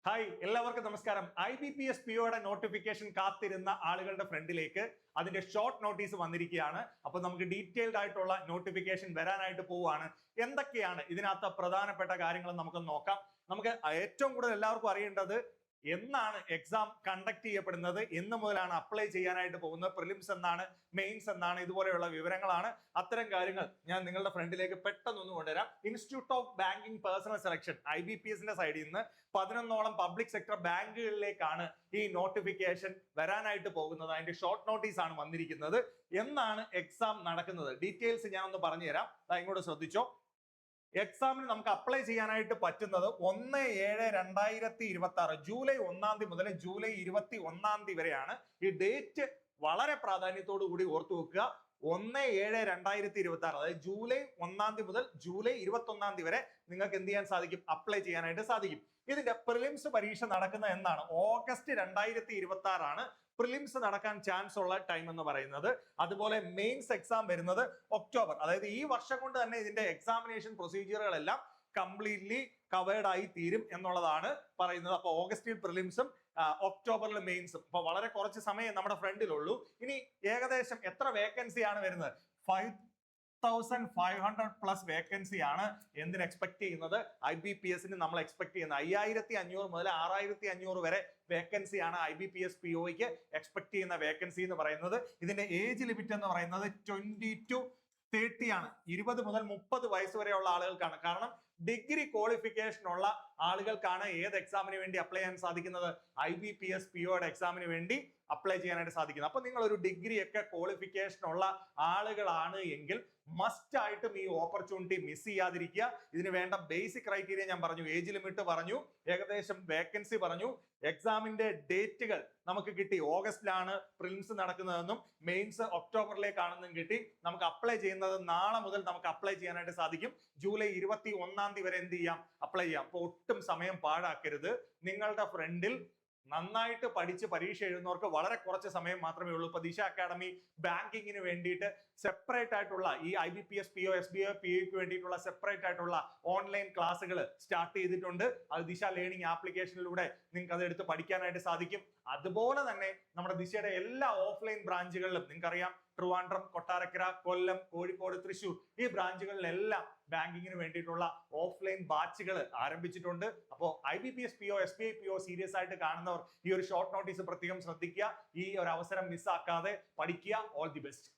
Hi എല്ലാവർക്കും നമസ്കാരം. IBPS POയുടെ notification കാത്തിരുന്ന ആളുകളുടെ ഫ്രണ്ടിലേക്ക് അതിന്റെ ഷോർട്ട് നോട്ടീസ് വന്നിരിക്കുകയാണ്. അപ്പോൾ നമുക്ക് ഡീറ്റെയിൽഡ് ആയിട്ടുള്ള നോട്ടിഫിക്കേഷൻ വരാനായിട്ട് പോവുകയാണ്. എന്തൊക്കെയാണ് ഇതിനകത്ത് പ്രധാനപ്പെട്ട കാര്യങ്ങൾ നമുക്ക് നോക്കാം. നമുക്ക് ഏറ്റവും കൂടുതൽ എല്ലാവർക്കും അറിയേണ്ടത് എന്നാണ് എക്സാം കണ്ടക്ട് ചെയ്യപ്പെടുന്നത്, എന്ന് മുതലാണ് അപ്ലൈ ചെയ്യാനായിട്ട് പോകുന്നത്, പ്രിലിംസ് എന്നാണ്, മെയിൻസ് എന്നാണ്, ഇതുപോലെയുള്ള വിവരങ്ങളാണ്. അത്തരം കാര്യങ്ങൾ ഞാൻ നിങ്ങളുടെ ഫ്രണ്ടിലേക്ക് പെട്ടെന്നൊന്ന് കൊണ്ടുവരാം. Institute of banking personnel selection IBPSന്റെ സൈഡിൽ നിന്ന് 11ഓളം പബ്ലിക് സെക്ടർ ബാങ്കുകളിലേക്കാണ് ഈ നോട്ടിഫിക്കേഷൻ വരാനായിട്ട് പോകുന്നത്. അതിന്റെ ഷോർട്ട് നോട്ടീസ് ആണ് വന്നിരിക്കുന്നത്. എന്നാണ് എക്സാം നടക്കുന്നത്, ഡീറ്റെയിൽസ് ഞാൻ ഒന്ന് പറഞ്ഞു തരാം. ഇങ്ങോട്ട് ശ്രദ്ധിച്ചോ. എക്സാമിന് നമുക്ക് അപ്ലൈ ചെയ്യാനായിട്ട് പറ്റുന്നത് 1/7/2026 ജൂലൈ 1 മുതൽ ജൂലൈ 21 വരെയാണ്. ഈ ഡേറ്റ് വളരെ പ്രാധാന്യത്തോടു കൂടി ഓർത്തു വെക്കുക. 1/7/2026, അതായത് ജൂലൈ 1 മുതൽ ജൂലൈ 21 വരെ നിങ്ങൾക്ക് എന്ത് ചെയ്യാൻ സാധിക്കും? അപ്ലൈ ചെയ്യാനായിട്ട് സാധിക്കും. ഇതിന്റെ പ്രിലിംസ് പരീക്ഷ നടക്കുന്നത് എന്നാണ്? ഓഗസ്റ്റ് 2026 ആണ് പ്രിലിംസ് നടക്കാൻ ചാൻസ് ഉള്ള ടൈം എന്ന് പറയുന്നത്. അതുപോലെ മെയിൻസ് എക്സാം വരുന്നത് ഒക്ടോബർ, അതായത് ഈ വർഷം കൊണ്ട് തന്നെ ഇതിന്റെ എക്സാമിനേഷൻ പ്രൊസീജിയറുകളെല്ലാം കംപ്ലീറ്റ്ലി കവേർഡ് ആയി തീരും എന്നുള്ളതാണ് പറയുന്നത്. അപ്പൊ ഓഗസ്റ്റിൽ പ്രിലിംസും ഒക്ടോബറിൽ മെയിൻസും. അപ്പൊ വളരെ കുറച്ച് സമയം നമ്മുടെ ഫ്രണ്ടിലുള്ളൂ. ഇനി ഏകദേശം എത്ര വേക്കൻസി ആണ് വരുന്നത്? 5,500+ വേക്കൻസി ആണ് എന്തിന് എക്സ്പെക്ട് ചെയ്യുന്നത്? IBPSന് നമ്മൾ എക്സ്പെക്ട് ചെയ്യുന്നത് 5,500 മുതൽ 6,500 വരെ വേക്കൻസിയാണ് IBPS POയ്ക്ക് എക്സ്പെക്ട് ചെയ്യുന്ന വേക്കൻസി എന്ന് പറയുന്നത്. ഇതിന്റെ ഏജ് ലിമിറ്റ് എന്ന് പറയുന്നത് 20 to 30 ആണ്. 20 മുതൽ 30 വയസ്സ് വരെയുള്ള ആളുകൾക്കാണ്. കാരണം ഡിഗ്രി ക്വാളിഫിക്കേഷൻ ഉള്ള ആളുകൾക്കാണ് ഏത് എക്സാമിന് വേണ്ടി അപ്ലൈ ചെയ്യാൻ സാധിക്കുന്നത്? IBPS POയുടെ എക്സാമിന് വേണ്ടി അപ്ലൈ ചെയ്യാനായിട്ട് സാധിക്കുന്നത്. അപ്പൊ നിങ്ങൾ ഒരു ഡിഗ്രി ഒക്കെ ക്വാളിഫിക്കേഷൻ ഉള്ള ആളുകളാണ് എങ്കിൽ മസ്റ്റ് ആയിട്ടും ഈ ഓപ്പർച്യൂണിറ്റി മിസ് ചെയ്യാതിരിക്കുക. ഇതിന് വേണ്ട ബേസിക് ക്രൈറ്റീരിയ ഞാൻ പറഞ്ഞു, ഏജ് ലിമിറ്റ് പറഞ്ഞു, ഏകദേശം വേക്കൻസി പറഞ്ഞു, എക്സാമിന്റെ ഡേറ്റുകൾ നമുക്ക് കിട്ടി. ഓഗസ്റ്റിലാണ് പ്രിലിംസ് നടക്കുന്നതെന്നും മെയിൻസ് ഒക്ടോബറിലേക്കാണെന്നും കിട്ടി. നമുക്ക് അപ്ലൈ ചെയ്യുന്നത് നാളെ മുതൽ നമുക്ക് അപ്ലൈ ചെയ്യാനായിട്ട് സാധിക്കും. ജൂലൈ 21 വരെ എന്ത് ചെയ്യാം? അപ്ലൈ ചെയ്യാം. അപ്പൊ ഒട്ടും സമയം പാഴാക്കരുത്. നിങ്ങളുടെ ഫ്രണ്ടിൽ നന്നായിട്ട് പഠിച്ച് പരീക്ഷ എഴുതുന്നവർക്ക് വളരെ കുറച്ച് സമയം മാത്രമേ ഉള്ളൂ. ഇപ്പൊ ദിശ അക്കാഡമി ബാങ്കിങ്ങിന് വേണ്ടിയിട്ട് സെപ്പറേറ്റ് ആയിട്ടുള്ള ഈ IBPS PO SBI POയ്ക്ക് വേണ്ടിയിട്ടുള്ള സെപ്പറേറ്റ് ആയിട്ടുള്ള ഓൺലൈൻ ക്ലാസ്സുകൾ സ്റ്റാർട്ട് ചെയ്തിട്ടുണ്ട്. അത് ദിശ ലേണിംഗ് ആപ്ലിക്കേഷനിലൂടെ നിങ്ങൾക്ക് അത് എടുത്ത് പഠിക്കാനായിട്ട് സാധിക്കും. അതുപോലെ തന്നെ നമ്മുടെ ദിശയുടെ എല്ലാ ഓഫ്ലൈൻ ബ്രാഞ്ചുകളിലും നിങ്ങൾക്കറിയാം, ട്രിവാൻഡ്രം, കൊട്ടാരക്കര, കൊല്ലം, കോഴിക്കോട്, തൃശൂർ ഈ ബ്രാഞ്ചുകളിലെല്ലാം ബാങ്കിങ്ങിന് വേണ്ടിയിട്ടുള്ള ഓഫ്ലൈൻ ബാച്ചുകൾ ആരംഭിച്ചിട്ടുണ്ട്. അപ്പോൾ IBPS PO SBI PO serious ആയിട്ട് കാണുന്നവർ ഈ ഒരു ഷോർട്ട് നോട്ടീസ് പ്രത്യേകം ശ്രദ്ധിക്കുക. ഈ ഒരു അവസരം മിസ്സാക്കാതെ പഠിക്കുക. All the best.